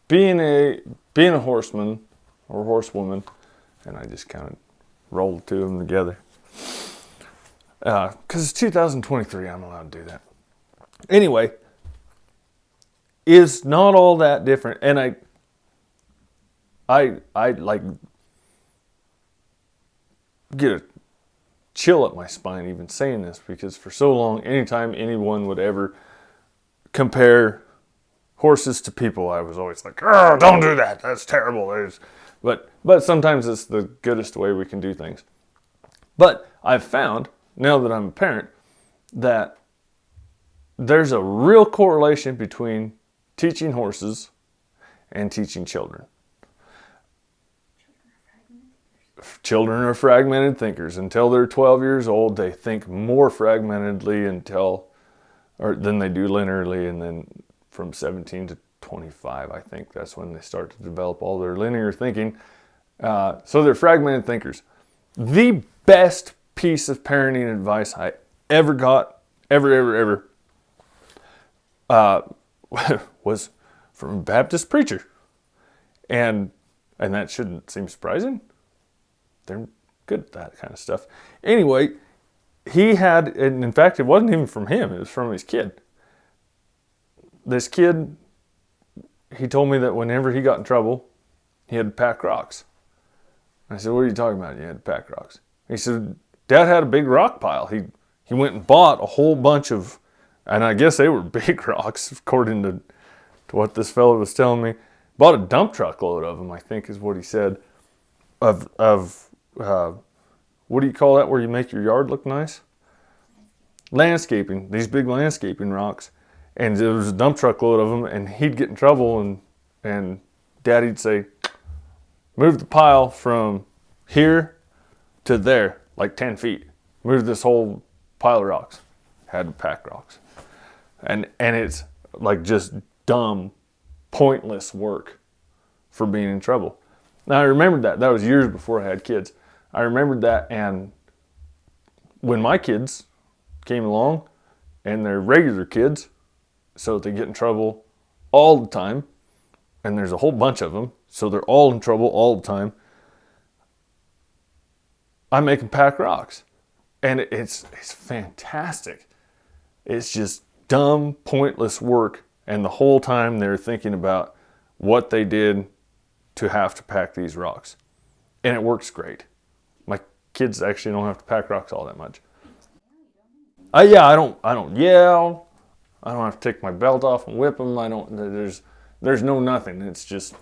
being a horseman or horsewoman, and I just kind of rolled the two of them together. Because it's 2023, I'm allowed to do that. Anyway, is not all that different, and I like get a chill up my spine even saying this, because for so long, anytime anyone would ever compare horses to people, I was always like, oh, don't do that, that's terrible. But sometimes it's the goodest way we can do things. But I've found, now that I'm a parent, that there's a real correlation between teaching horses and teaching children. Children are fragmented thinkers. Until they're 12 years old, they think more fragmentedly than they do linearly, and then from 17 to 25, I think that's when they start to develop all their linear thinking. So they're fragmented thinkers. The best piece of parenting advice I ever got, ever, was from a Baptist preacher. And that shouldn't seem surprising. They're good at that kind of stuff. Anyway, he had, and in fact, it wasn't even from him, it was from his kid. This kid, he told me that whenever he got in trouble, he had to pack rocks. I said, what are you talking about? You had to pack rocks. He said, Dad had a big rock pile. He went and bought a whole bunch of, and I guess they were big rocks, according to what this fellow was telling me. Bought a dump truck load of them, I think is what he said, of what do you call that where you make your yard look nice? Landscaping. These big landscaping rocks. And there was a dump truck load of them, and he'd get in trouble, and Daddy'd say, move the pile from here to there, like 10 feet. Move this whole pile of rocks. Had to pack rocks. And it's like just dumb, pointless work for being in trouble. Now, I remembered that. That was years before I had kids. I remembered that, and when my kids came along, and they're regular kids, so they get in trouble all the time, and there's a whole bunch of them, so they're all in trouble all the time, I make them pack rocks. And it's fantastic. It's just dumb, pointless work, and the whole time they're thinking about what they did to have to pack these rocks. And it works great. My kids actually don't have to pack rocks all that much. I don't yell. I don't have to take my belt off and whip them. There's no nothing. It's just,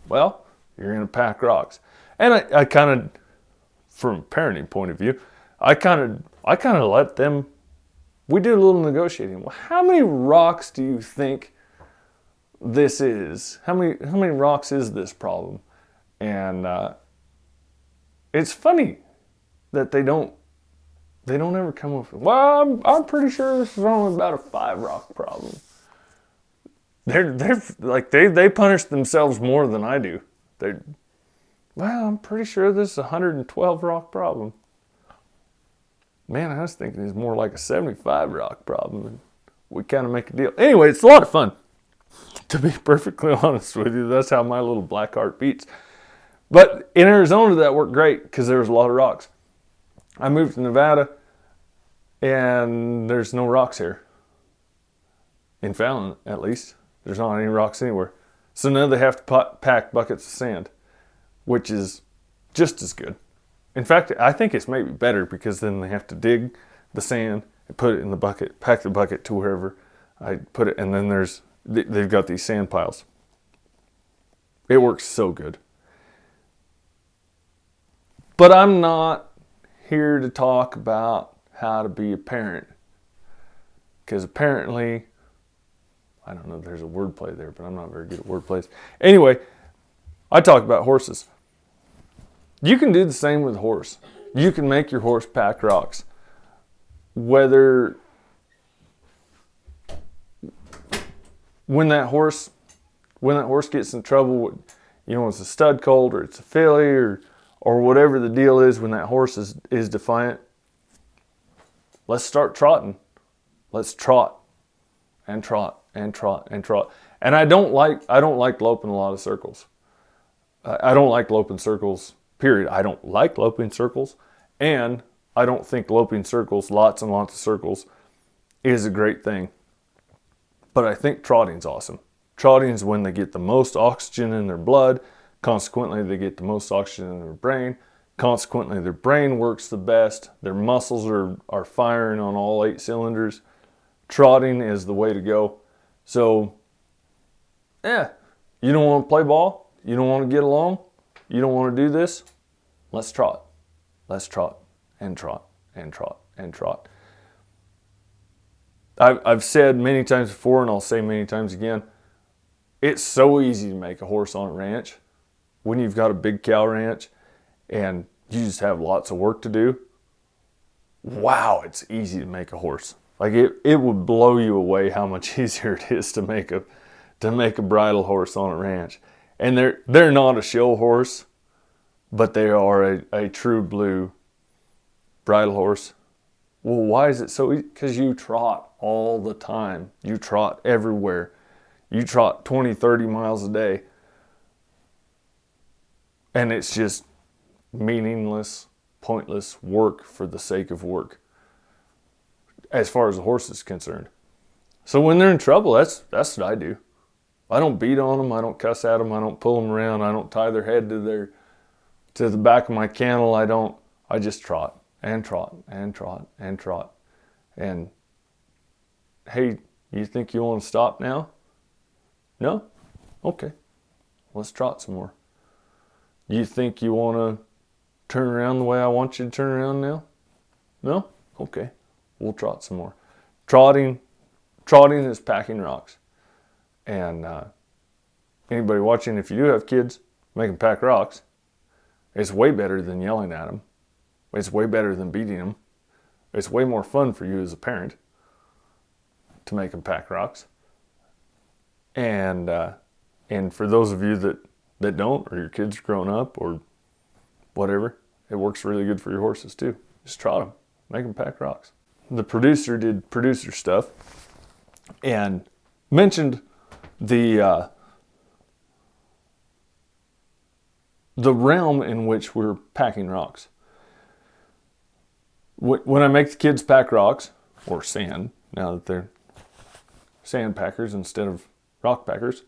well, you're going to pack rocks. And I kind of, from a parenting point of view, I kind of let them, we did a little negotiating. Well, how many rocks do you think this is? How many rocks is this problem? And it's funny that they don't ever come up with, well, I'm pretty sure this is only about a 5 rock problem. They're like, they punish themselves more than I do. Well, I'm pretty sure this is a 112 rock problem. Man, I was thinking it's more like a 75 rock problem. And we kind of make a deal. Anyway, it's a lot of fun. To be perfectly honest with you, that's how my little black heart beats. But in Arizona, that worked great because there was a lot of rocks. I moved to Nevada, and there's no rocks here. In Fallon, at least. There's not any rocks anywhere. So now they have to pack buckets of sand, which is just as good. In fact, I think it's maybe better because then they have to dig the sand and put it in the bucket, pack the bucket to wherever I put it, and then they've got these sand piles. It works so good. But I'm not here to talk about how to be a parent, because apparently, I don't know, there's a wordplay there, but I'm not very good at wordplays. Anyway, I talk about horses. You can do the same with a horse. You can make your horse pack rocks. Whether when that horse gets in trouble, it's a stud colt or it's a filly or whatever the deal is, when that horse is defiant, let's start trotting. Let's trot and trot and trot and trot. And I don't like loping a lot of circles. I don't like loping circles, period. I don't like loping circles, and I don't think loping circles, lots and lots of circles, is a great thing. But I think trotting's awesome. Trotting is when they get the most oxygen in their blood. Consequently, they get the most oxygen in their brain. Consequently, their brain works the best. Their muscles are firing on all 8 cylinders. Trotting is the way to go. So, yeah, you don't want to play ball? You don't want to get along? You don't want to do this? Let's trot. Let's trot and trot and trot and trot. I've said many times before, and I'll say many times again, it's so easy to make a horse on a ranch when you've got a big cow ranch and you just have lots of work to do. Wow, it's easy to make a horse. Like it would blow you away how much easier it is to make a bridle horse on a ranch. And they're not a show horse, but they are a true blue bridle horse. Well, why is it so easy? Because you trot all the time. You trot everywhere. You trot 20, 30 miles a day. And it's just meaningless, pointless work for the sake of work, as far as the horse is concerned. So when they're in trouble, that's what I do. I don't beat on them. I don't cuss at them. I don't pull them around. I don't tie their head to the back of my cantle. I just trot and trot and trot and trot. And hey, you think you want to stop now? No? Okay. Let's trot some more. You think you want to turn around the way I want you to turn around now? No? Okay. We'll trot some more. Trotting is packing rocks. And anybody watching, if you do have kids, make them pack rocks. It's way better than yelling at them. It's way better than beating them. It's way more fun for you as a parent to make them pack rocks. And for those of you that don't, or your kids growing up, or whatever, it works really good for your horses too. Just trot them, make them pack rocks. The producer did producer stuff and mentioned the realm in which we're packing rocks. When I make the kids pack rocks, or sand, now that they're sand packers instead of rock packers,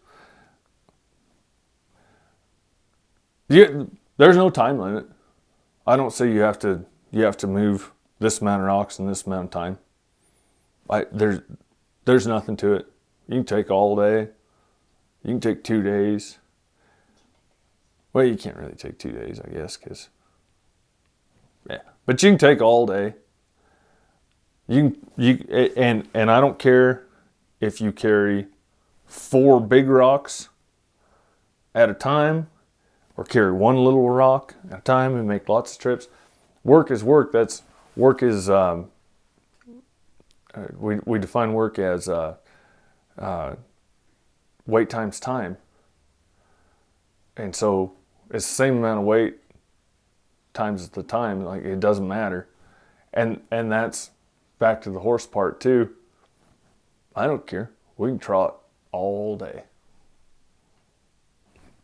there's no time limit. I don't say you have to move this amount of rocks in this amount of time. There's nothing to it. You can take all day. You can take 2 days. Well, you can't really take 2 days, I guess, but you can take all day. And I don't care if you carry 4 big rocks at a time, or carry 1 little rock at a time and make lots of trips. Work is work. Work is we define work as weight times time. And so it's the same amount of weight times the time. Like, it doesn't matter. And that's back to the horse part too. I don't care. We can trot all day.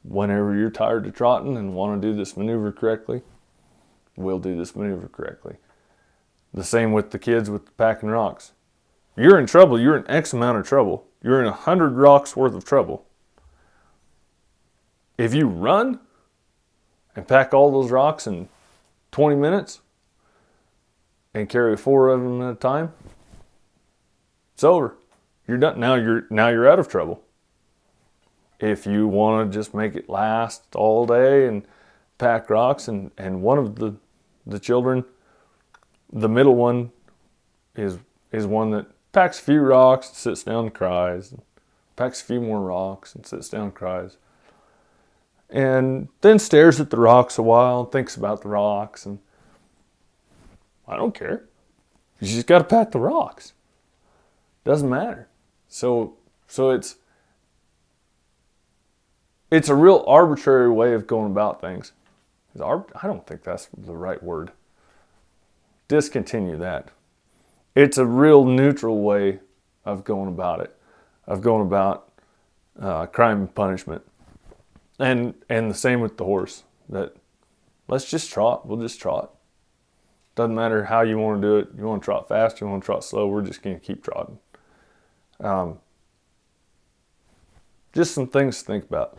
Whenever you're tired of trotting and want to do this maneuver correctly, we'll do this maneuver correctly. The same with the kids with the packing rocks. You're in trouble. You're in X amount of trouble. You're in 100 rocks worth of trouble. If you run and pack all those rocks in 20 minutes and carry 4 of them at a time, it's over. You're done. Now you're out of trouble. If you want to just make it last all day and pack rocks, and one of the children, the middle one, is one that packs a few rocks, sits down and cries, and packs a few more rocks and sits down and cries, and then stares at the rocks a while and thinks about the rocks. And I don't care. You just got to pack the rocks. Doesn't matter. So it's a real arbitrary way of going about things. I don't think that's the right word. Discontinue that. It's a real neutral way of going about it, of going about crime and punishment. And the same with the horse, that let's just trot. We'll just trot. Doesn't matter how you want to do it. You want to trot fast, you want to trot slow, we're just going to keep trotting. Just some things to think about.